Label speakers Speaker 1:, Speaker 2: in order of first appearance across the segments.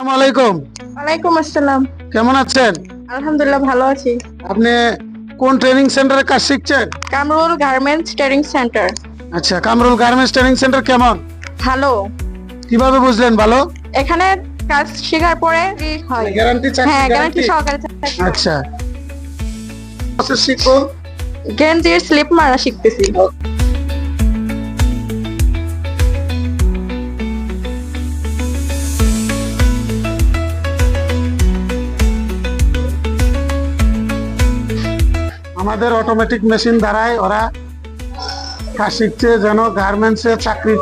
Speaker 1: আসসালামু আলাইকুম।
Speaker 2: ওয়ালাইকুম আসসালাম।
Speaker 1: কেমন আছেন?
Speaker 2: আলহামদুলিল্লাহ ভালো আছি।
Speaker 1: আপনি কোন ট্রেনিং সেন্টারে কাজ শিখছেন?
Speaker 2: Kamrul garments training centre.
Speaker 1: আচ্ছা, কামরুল গার্মেন্টস ট্রেনিং সেন্টার কেমন?
Speaker 2: ভালো।
Speaker 1: কিভাবে বুঝলেন ভালো?
Speaker 2: এখানে কাজ শেখার পরে হয়।
Speaker 1: গ্যারান্টি চাকরি?
Speaker 2: হ্যাঁ, গ্যারান্টি সহকারে চাকরি।
Speaker 1: আচ্ছা, প্রসেস শিখবো।
Speaker 2: গেঞ্জির স্লিপ মারা শিখতেছি।
Speaker 1: আমাদের অটোমেটিক মেশিন দ্বারাই ওরা কাজ শিখছে, যেন গার্মেন্টসে চাকরি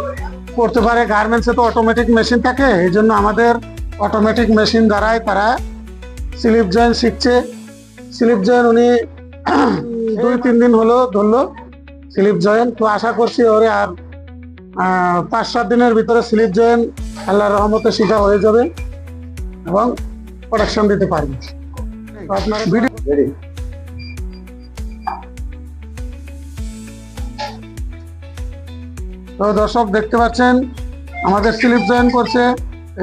Speaker 1: করতে পারে। গার্মেন্টসে তো অটোমেটিক মেশিন থাকে, এই জন্য আমাদের অটোমেটিক মেশিন দ্বারাই তারা স্লিপ জয়েন শিখছে। স্লিপ জয়েন উনি 2-3 দিন হলো ধরলো স্লিপ জয়েন। তো আশা করছি ওরে আর 5-7 দিনের ভিতরে স্লিপ জয়েন আল্লাহর রহমতে শিখা হয়ে যাবে এবং প্রোডাকশন দিতে পারবে। তো আপনার ভিডিও তো দর্শক দেখতে পাচ্ছেন আমাদের স্লিপ জয়েন করছে।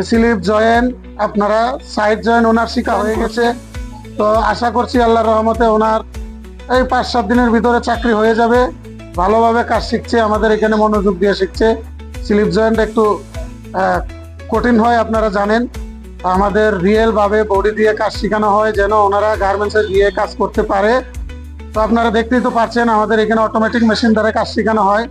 Speaker 1: স্লিপ জয়েন আপনারা সাইড জয়েন ওনার শিখা হয়ে গেছে। তো আশা করছি আল্লাহর রহমতে ওনার এই 5-7 দিনের ভিতরে চাকরি হয়ে যাবে। ভালোভাবে কাজ শিখছে, আমাদের এখানে মনোযোগ দিয়ে শিখছে। স্লিপ জয়েন্ট একটু কঠিন হয়, আপনারা জানেন। আমাদের রিয়েল ভাবে বডি দিয়ে কাজ শেখানো হয় যেন ওনারা গার্মেন্টসে গিয়ে কাজ করতে পারে। তো আপনারা দেখতেই তো পাচ্ছেন আমাদের এখানে অটোমেটিক মেশিন দ্বারা কাজ শেখানো হয়।